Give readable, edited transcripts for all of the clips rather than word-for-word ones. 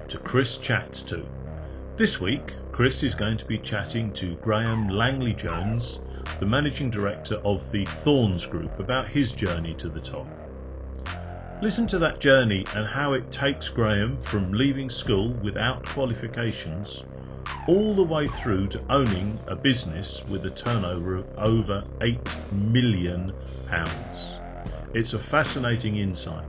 to Chris Chats To. This week, Chris is going to be chatting to Graham Langley-Jones, the Managing Director of the Thorns Group, about his journey to the top. Listen to that journey and how it takes Graham from leaving school without qualifications all the way through to owning a business with a turnover of over £8 million. It's a fascinating insight.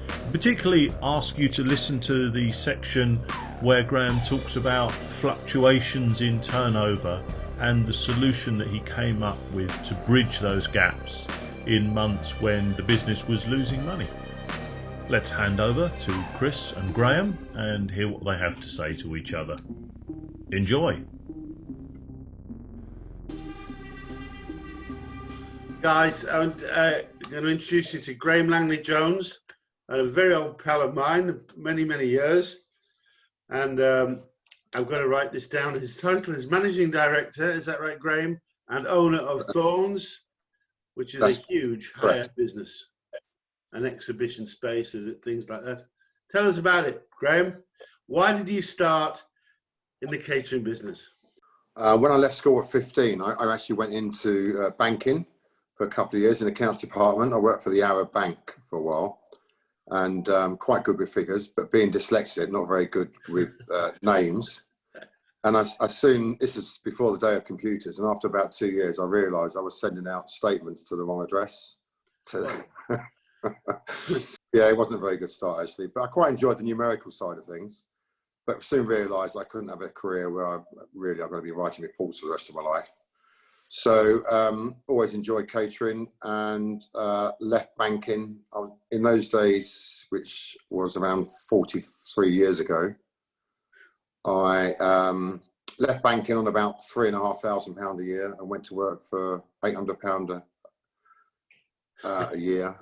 I particularly ask you to listen to the section where Graham talks about fluctuations in turnover and the solution that he came up with to bridge those gaps in months when the business was losing money. Let's hand over to Chris and Graham and hear what they have to say to each other. Enjoy. Guys, I'm going to introduce you to Graham Langley-Jones, a very old pal of mine of many, many years. And I've got to write this down. His title is Managing Director, is that right, Graham? And owner of Thorns, which is a huge hire business, an exhibition space, things like that. Tell us about it, Graham. Why did you start in the catering business? When I left school at 15, I actually went into banking for a couple of years in the accounts department. I worked for the Arab Bank for a while and quite good with figures, but being dyslexic, not very good with names. And I soon, this is before the day of computers, and after about 2 years, I realised I was sending out statements to the wrong address. Yeah, it wasn't a very good start actually, but I quite enjoyed the numerical side of things. But soon realised I couldn't have a career where I'm going to be writing reports for the rest of my life. So always enjoyed catering and left banking. In those days, which was around 43 years ago, I left banking on about £3,500 a year and went to work for £800 a year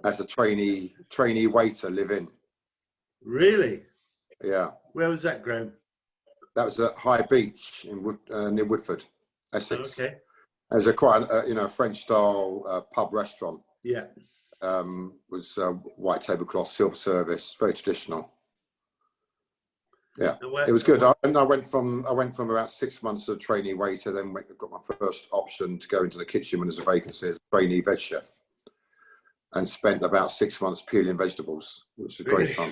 as a trainee waiter, live-in. Really? Yeah. Where was that, Graham? That was at High Beach in near Woodford, Essex. Okay. It was a French-style pub restaurant. Yeah. Was white tablecloth, silver service, very traditional. Yeah, it was good. I went from about 6 months as a trainee waiter, then got my first option to go into the kitchen when there's a vacancy as a trainee veg chef, and spent about 6 months peeling vegetables, which was great fun.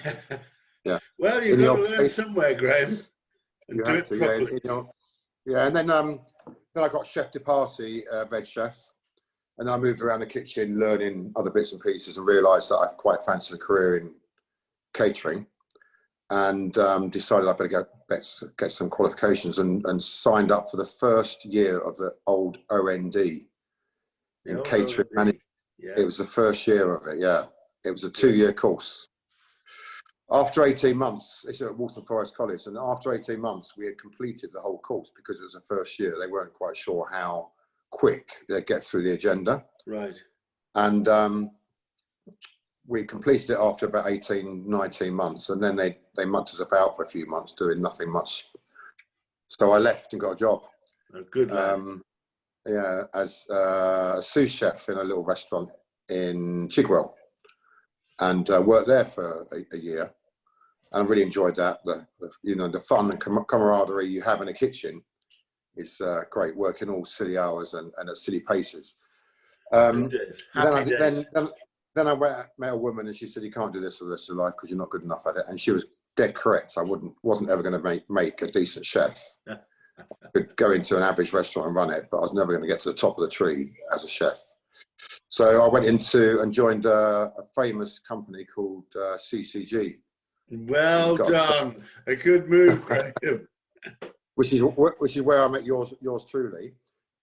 Yeah. Well, you've got to learn somewhere, Graham, and do it properly. Yeah, and then I got chef de partie, veg chef, and then I moved around the kitchen learning other bits and pieces and realised that I quite fancied a career in catering, and decided I better get some qualifications and signed up for the first year of the old OND in catering management. Yeah. It was the first year of it, yeah. It was a 2-year course. After 18 months, it's at Waltham Forest College, and after 18 months, we had completed the whole course because it was the first year. They weren't quite sure how quick they'd get through the agenda. Right. And we completed it after about 18, 19 months, and then they mucked us about for a few months doing nothing much. So I left and got a job. Oh, good lad. Yeah, as a sous chef in a little restaurant in Chigwell, and worked there for a year. And I really enjoyed that. The fun and camaraderie you have in a kitchen is great. Working all silly hours and at silly paces. Then I met a woman, and she said, "You can't do this for the rest of your life because you're not good enough at it." And she was dead correct. I wasn't ever going to make a decent chef. I could go into an average restaurant and run it, but I was never going to get to the top of the tree as a chef. So I went into and joined a famous company called CCG. Well done. A good move, Graham. which is where I met yours truly.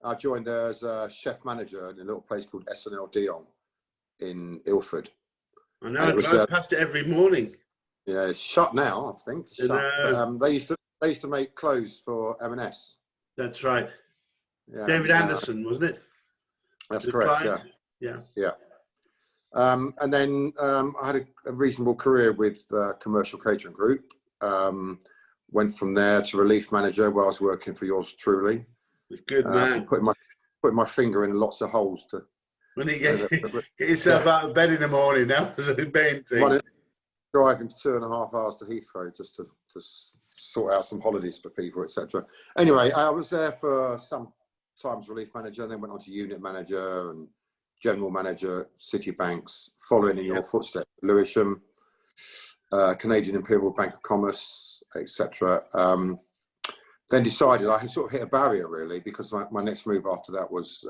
I joined as a chef manager in a little place called S&L Dion in Ilford. I know. I drive past it every morning. Yeah, it's shut now, I think. Shut. But, they used to make clothes for M&S. That's right. Yeah. David Anderson, wasn't it? That's correct. Client? Yeah. And then I had a reasonable career with Commercial Catering Group. Went from there to relief manager where I was working for yours truly. Good man. Putting my finger in lots of holes to. When you get yourself out of bed in the morning, now as a main thing. driving for 2.5 hours to Heathrow just to sort out some holidays for people, etc. Anyway, I was there for some times relief manager, and then went on to unit manager and general manager at Citibanks, following in your footsteps, Lewisham, Canadian Imperial Bank of Commerce, etc. Then decided I sort of hit a barrier really, because my next move after that was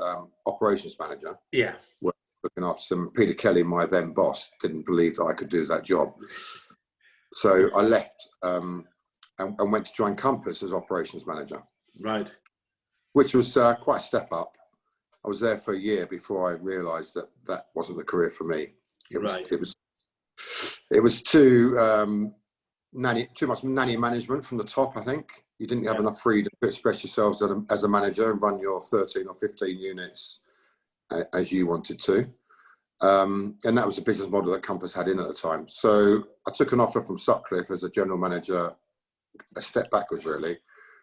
operations manager. Yeah. Looking after some. Peter Kelly, my then boss, didn't believe that I could do that job. So I left and went to join Compass as operations manager. Right. Which was quite a step up. I was there for a year before I realised that that wasn't the career for me. It was too much nanny management from the top, I think. You didn't have enough freedom to express yourselves as a manager and run your 13 or 15 units as you wanted to. And that was the business model that Compass had in at the time. So I took an offer from Sutcliffe as a general manager, a step backwards really,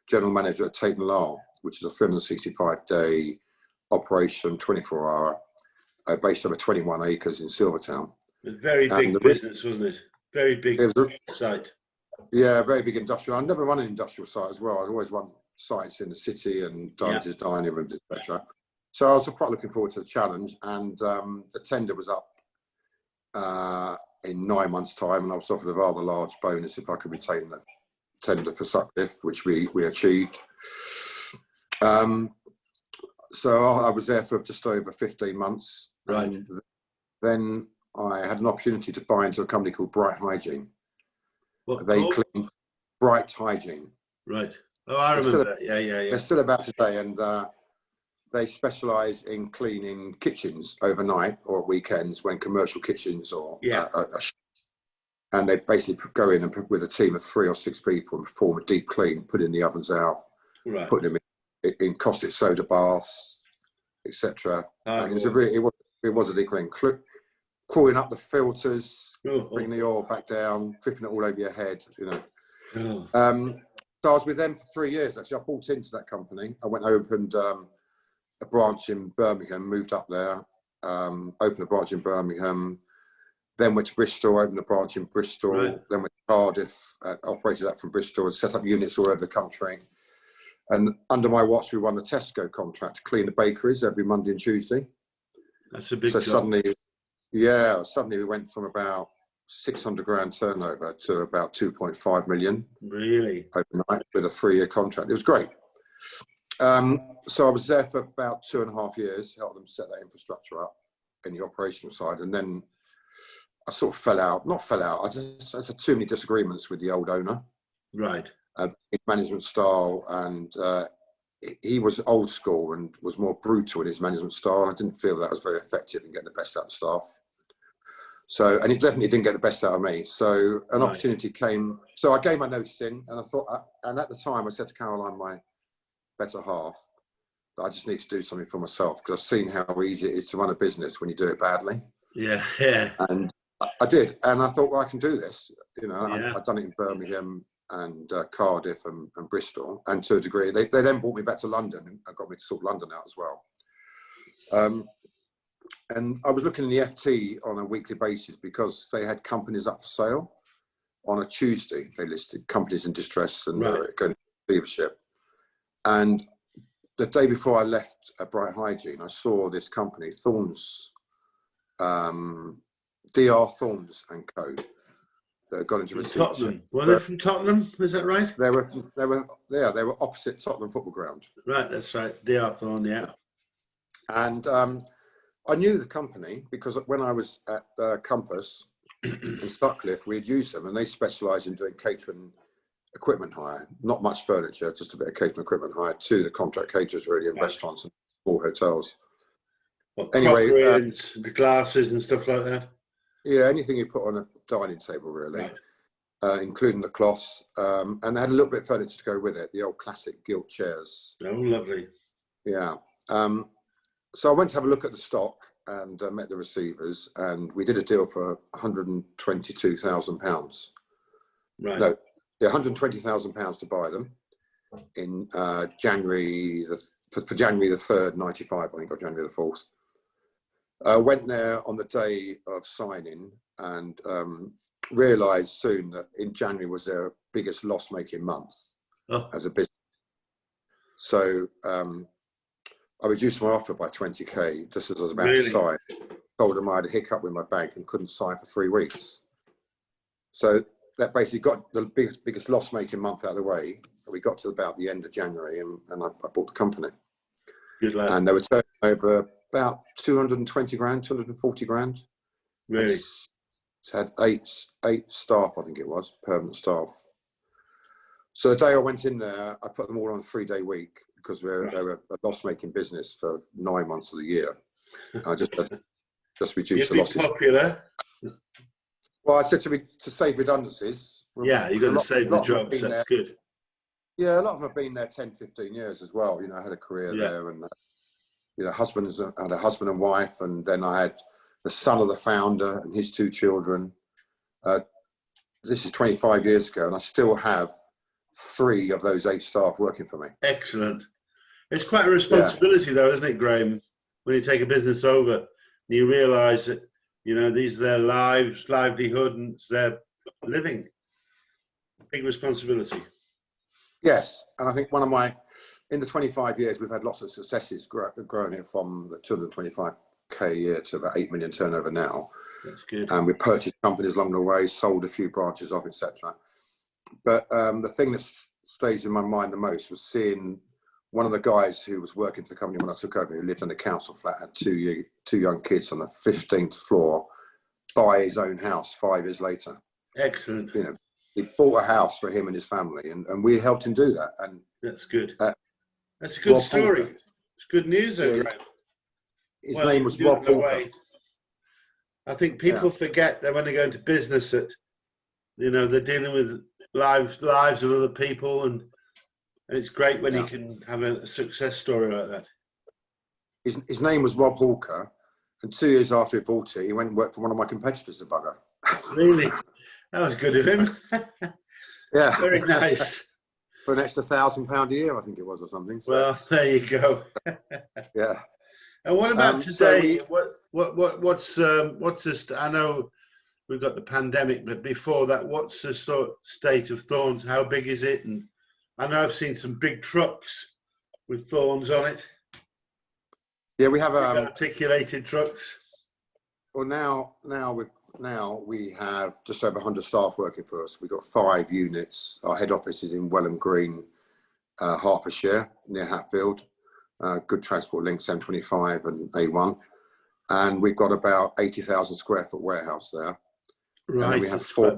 general manager at Tate & Lyle, which is a 365-day operation, 24-hour, based over 21 acres in Silvertown. A very big business, wasn't it? Very big site. Yeah, very big industrial. I've never run an industrial site as well. I'd always run sites in the city and dining rooms, etc. So I was quite looking forward to the challenge, and the tender was up in 9 months' time, and I was offered a rather large bonus if I could retain the tender for Sutcliffe, which we achieved. So I was there for just over 15 months. Right. And then I had an opportunity to buy into a company called Bright Hygiene. They clean Bright Hygiene. Right. Oh, I remember. Yeah. They're still about today, and they specialise in cleaning kitchens overnight or at weekends when commercial kitchens or and they basically go in and put with a team of 3 or 6 people and perform a deep clean, putting the ovens out, putting them in caustic soda baths, etc. And it was a deep clean. Crawling up the filters, bringing the oil back down, dripping it all over your head, you know. So I was with them for 3 years, actually. I bought into that company. I went and opened a branch in Birmingham, moved up there, opened a branch in Birmingham, then went to Bristol, opened a branch in Bristol, then went to Cardiff, operated that from Bristol and set up units all over the country. And under my watch, we won the Tesco contract to clean the bakeries every Monday and Tuesday. That's a big job. Suddenly we went from about 600 grand turnover to about 2.5 million. Really? Overnight with a 3-year contract. It was great. So I was there for about 2.5 years, helped them set that infrastructure up in the operational side. And then I sort of I just had too many disagreements with the old owner. Right. His management style, and he was old school and was more brutal in his management style. And I didn't feel that was very effective in getting the best out of the staff. So, and he definitely didn't get the best out of me. So an opportunity came. So I gave my notice in, and I thought, and at the time I said to Caroline, my better half, that I just need to do something for myself, because I've seen how easy it is to run a business when you do it badly. Yeah. And I did, and I thought, well, I can do this. You know, I've done it in Birmingham and Cardiff and Bristol, and to a degree, they then brought me back to London and got me to sort London out as well. And I was looking in the FT on a weekly basis because they had companies up for sale on a Tuesday. They listed companies in distress and going to receivership. And the day before I left Bright Hygiene, I saw this company, Thorns, DR Thorns and Co. that got into receivership. Tottenham. Were they from Tottenham? Is that right? They were opposite Tottenham Football Ground. Right, that's right. DR Thorn, yeah. And I knew the company because when I was at Compass in Sutcliffe, we had used them, and they specialise in doing catering equipment hire. Not much furniture, just a bit of catering equipment hire to the contract caterers, really, in restaurants and small hotels. Anyway, and the glasses and stuff like that. Yeah, anything you put on a dining table, really, including the cloths. And they had a little bit of furniture to go with it, the old classic gilt chairs. Oh, lovely. Yeah. So I went to have a look at the stock and met the receivers, and we did a deal for £122,000. Right. No, £120,000 to buy them in January, for January the 3rd, 95, I think, or January the 4th. Went there on the day of signing, and realised soon that in January was their biggest loss-making month as a business. So I reduced my offer by 20k just as I was about to sign. Told them I had a hiccup with my bank and couldn't sign for 3 weeks. So that basically got the biggest loss-making month out of the way. We got to about the end of January, and I bought the company. Good lad. And they were turning over about 220 grand, 240 grand. Really? It's had eight staff, I think it was, permanent staff. So the day I went in there, I put them all on a 3-day week because they were a loss-making business for 9 months of the year. I just reduced the losses. Popular. Well, I said to save redundancies. Yeah, you've got to save the jobs. That's good. Yeah, a lot of them have been there 10, 15 years as well. You know, I had a career there, and you know, I had a husband and wife, and then I had the son of the founder and his 2 children. This is 25 years ago, and I still have 3 of those 8 staff working for me. Excellent. It's quite a responsibility, though, isn't it, Graham? When you take a business over, and you realise that, you know, these are their lives, livelihood, and it's their living. Big responsibility. Yes, and I think in the 25 years, we've had lots of successes growing it from the 225k a year to about 8 million turnover now. That's good. And we purchased companies along the way, sold a few branches off, etc. But the thing that stays in my mind the most was seeing one of the guys who was working for the company when I took over, who lived in a council flat, had 2 young kids on the 15th floor, buy his own house 5 years later. Excellent. You know, he bought a house for him and his family, and we helped him do that. And that's good. That's a good story. Walker. It's good news, though, Graham. His name was Rob Walker. I think people forget that when they go into business that, you know, they're dealing with lives of other people, and it's great when you can have a success story like that. His name was Rob Hawker, and 2 years after he bought it, he went and worked for one of my competitors, the bugger. Really? That was good of him. Yeah. Very nice. For an extra £1,000 a year, I think it was, or something. So. Well, there you go. Yeah. And what about today? What's this? I know we've got the pandemic, but before that, what's the state of Thorns? How big is it? And I know I've seen some big trucks with Thorns on it. Yeah, we have articulated trucks. Well, now we have just over 100 staff working for us. We've got 5 units. Our head office is in Welham Green, Hertfordshire, near Hatfield. Good transport links, M25 and A1. And we've got about 80,000 square foot warehouse there. Right. And we have 4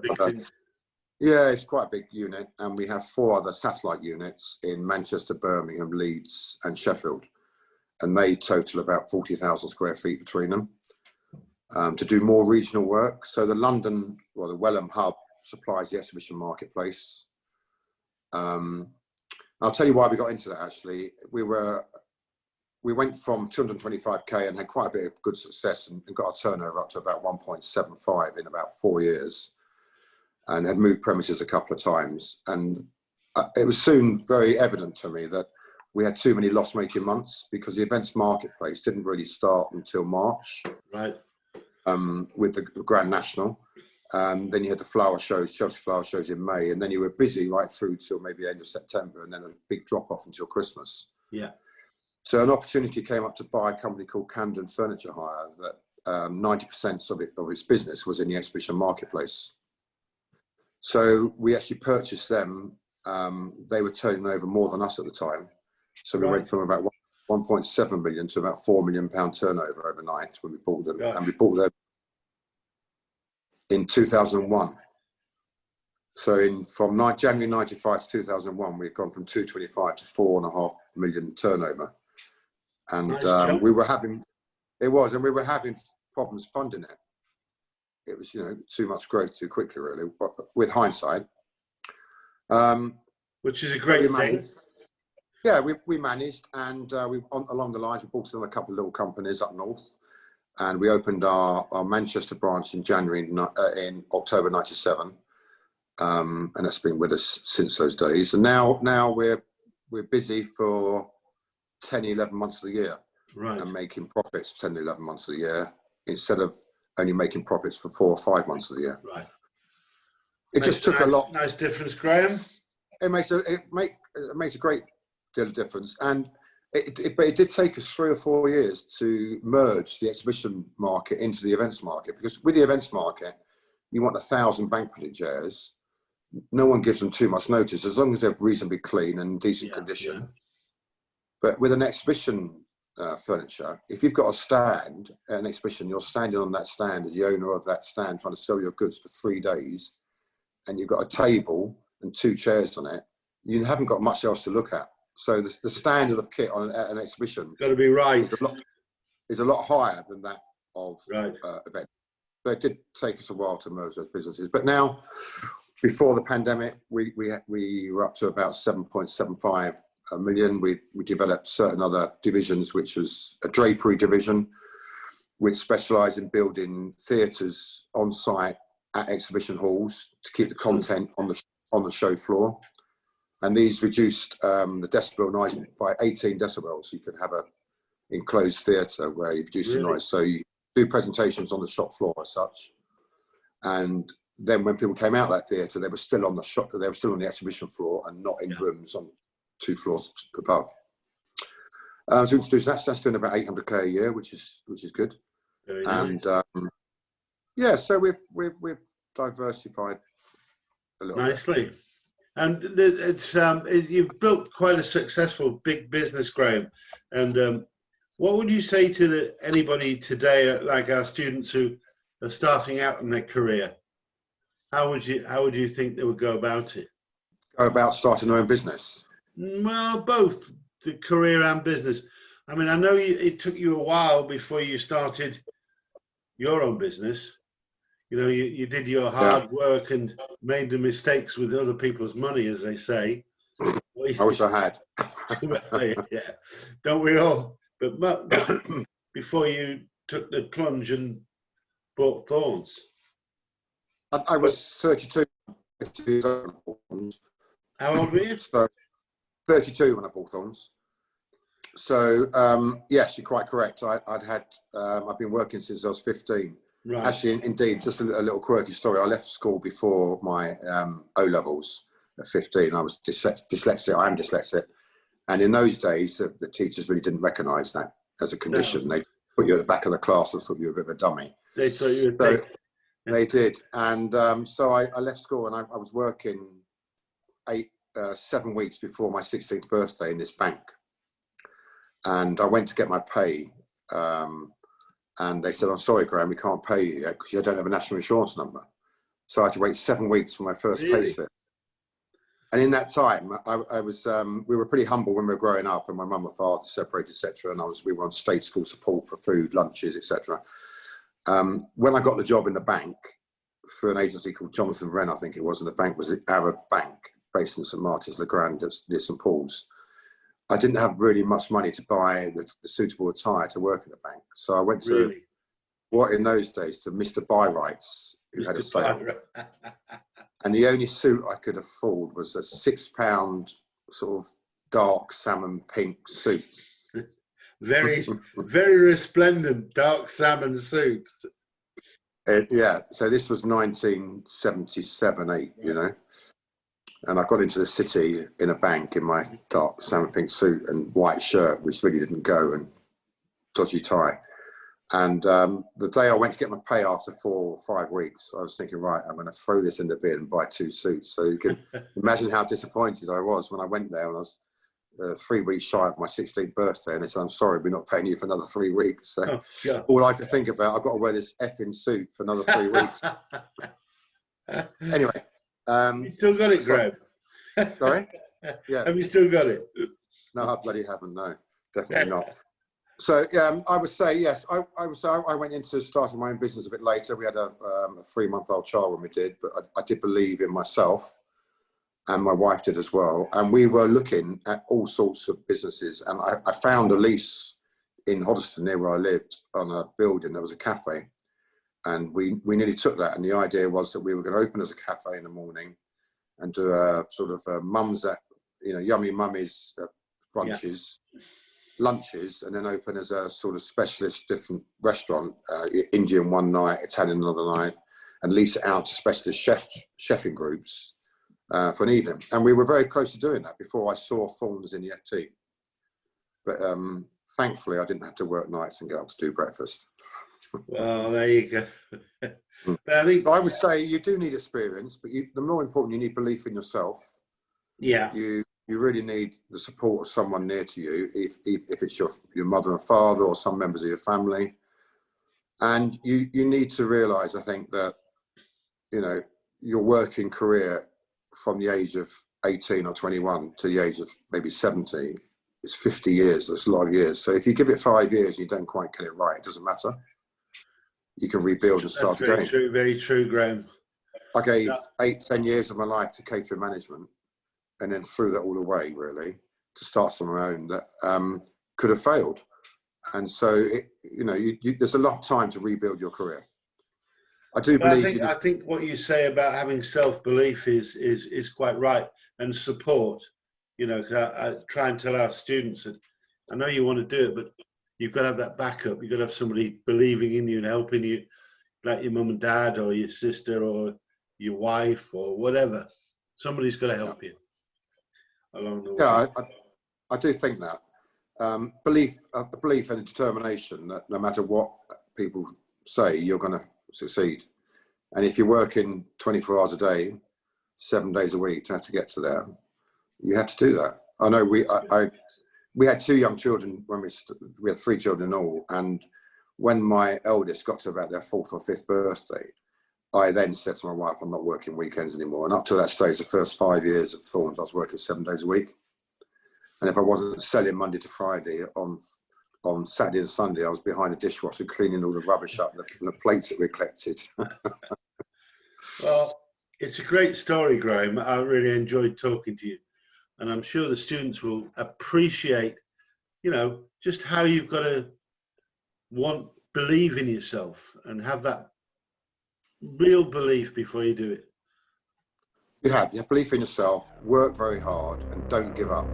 yeah, it's quite a big unit. And we have 4 other satellite units in Manchester, Birmingham, Leeds and Sheffield. And they total about 40,000 square feet between them. To do more regional work. So the Welham hub supplies the exhibition marketplace. I'll tell you why we got into that, actually. We went from 225k and had quite a bit of good success and got our turnover up to about 1.75 in about 4 years, and had moved premises a couple of times. And it was soon very evident to me that we had too many loss-making months because the events marketplace didn't really start until March. Right. With the Grand National. Then you had the flower shows, Chelsea flower shows in May, and then you were busy right through till maybe the end of September, and then a big drop off until Christmas. Yeah. So an opportunity came up to buy a company called Camden Furniture Hire that 90% of its business was in the exhibition marketplace. So we actually purchased them. They were turning over more than us at the time. So we went from about 1.7 million to about £4 million turnover overnight when we bought them. And we bought them in 2001. So from January 95 to 2001, we've gone from 225 to 4.5 million turnover. And we were having problems funding it. It was, you know, too much growth too quickly, really, with hindsight. Which is a great thing. Yeah, we managed, and along the lines, we bought in a couple of little companies up north, and we opened our Manchester branch in October '97, and that's been with us since those days. And now we're busy for 10, 11 months of the year, right, and making profits for 10, 11 months of the year instead of only making profits for 4 or 5 months of the year. Right. It just took a lot. Nice difference, Graham. It makes a great deal of difference, and but it did take us 3 or 4 years to merge the exhibition market into the events market, because with the events market, you want 1,000 banqueting chairs. No one gives them too much notice as long as they're reasonably clean and decent condition. Yeah. But with an exhibition furniture, if you've got a stand at an exhibition, you're standing on that stand as the owner of that stand trying to sell your goods for 3 days, and you've got a table and 2 chairs on it, you haven't got much else to look at. So the standard of kit at an exhibition got to be right. Is a lot higher than that of event. So it did take us a while to merge those businesses. But now, before the pandemic, we were up to about 7.75 million. We developed certain other divisions, which was a drapery division, which specialised in building theatres on site at exhibition halls to keep the content on the show floor. And these reduced the decibel noise by 18 decibels. So you could have a enclosed theatre where you produce the noise. So you do presentations on the shop floor as such. And then when people came out of that theatre, they were still on the exhibition floor and not in rooms on 2 floors above. So we introduced that's doing about 800k a year, which is good. Very and nice. So we've diversified a little nicely. bit. And it's you've built quite a successful big business, Graham. And what would you say to anybody today, like our students who are starting out in their career? How would you think they would go about it? Go about starting their own business? Well, both the career and business. I mean, I know it took you a while before you started your own business. You know, you did your hard work and made the mistakes with other people's money, as they say. I wish I had. Yeah, don't we all? But before you took the plunge and bought Thorns. I was 32. How old were you? So 32 when I bought Thorns. So yes, you're quite correct. I've been working since I was 15. Right. Actually, indeed, just a little quirky story. I left school before my O-levels at 15. I was dyslexic. I am dyslexic. And in those days, the teachers really didn't recognise that as a condition. No. They put you at the back of the class and thought you were a bit of a dummy. They thought you were big. They did. And so I left school and I was working 7 weeks before my 16th birthday in this bank. And I went to get my pay. And they said, "I'm sorry, Graham, we can't pay you yet because you don't have a national insurance number." So I had to wait 7 weeks for my first pay slip. And in that time, we were pretty humble when we were growing up, and my mum and father separated, etc. And we were on state school support for food, lunches, etc. When I got the job in the bank through an agency called Jonathan Wren, I think it was, and the bank was the Arab Bank based in St Martin's Le Grand near St Paul's. I didn't have really much money to buy the suitable attire to work in the bank. So I went to, what in those days, to Mr. Byright's, who had a sale. And the only suit I could afford was a £6 sort of dark salmon pink suit. Very, very resplendent dark salmon suit. Yeah, so this was 1977, 8, you know. And I got into the city in a bank in my dark salmon pink suit and white shirt, which really didn't go, and dodgy tie. And the day I went to get my pay after 4 or 5 weeks, I was thinking, right, I'm going to throw this in the bin and buy 2 suits. So you can imagine how disappointed I was when I went there, and I was 3 weeks shy of my 16th birthday. And they said, "I'm sorry, we're not paying you for another 3 weeks." So all I could think about, I've got to wear this effing suit for another 3 weeks. Anyway. You still got it, Graham? Sorry? Yeah. Have you still got it? No, I bloody haven't. No, definitely not. So I would say yes. I would say I went into starting my own business a bit later. We had a 3-month-old child when we did, but I did believe in myself, and my wife did as well. And we were looking at all sorts of businesses, and I found a lease in Hoddesdon near where I lived on a building. There was a cafe. And we nearly took that, and the idea was that we were going to open as a cafe in the morning and do a sort of mums at, you know, yummy mummies brunches, lunches, and then open as a sort of specialist different restaurant, Indian one night, Italian another night, and lease it out to specialist chefing groups for an evening. And we were very close to doing that before I saw Thorns in the FT. But thankfully, I didn't have to work nights and get up to do breakfast. Well, there you go. But I would say you do need experience, but the more important, you need belief in yourself. Yeah. You really need the support of someone near to you, if it's your mother and father or some members of your family. And you need to realise, I think, that, you know, your working career from the age of 18 or 21 to the age of maybe 70 is 50 years. That's a lot of years. So if you give it 5 years and you don't quite get it right, it doesn't matter. You can rebuild and start again. Very true, very true, Graham. I gave 8-10 years of my life to catering management, and then threw that all away, really, to start some of my own that could have failed. And so, there's a lot of time to rebuild your career. I do believe. I think what you say about having self-belief is quite right, and support. You know, 'cause I try and tell our students that I know you want to do it, but you've got to have that backup. You've got to have somebody believing in you and helping you, like your mum and dad or your sister or your wife or whatever. Somebody's got to help you along the way. Yeah, I do think that. Belief and determination that no matter what people say, you're going to succeed. And if you're working 24 hours a day, 7 days a week to have to get to there, you have to do that. I know we had 2 young children when we had 3 children in all. And when my eldest got to about their 4th or 5th birthday, I then said to my wife, I'm not working weekends anymore. And up to that stage, the first 5 years at Thorns, I was working 7 days a week. And if I wasn't selling Monday to Friday, on Saturday and Sunday, I was behind the dishwasher cleaning all the rubbish up, the plates that we collected. Well, it's a great story, Graham. I really enjoyed talking to you. And I'm sure the students will appreciate, you know, just how you've got to believe in yourself and have that real belief before you do it. You have belief in yourself, work very hard, and don't give up.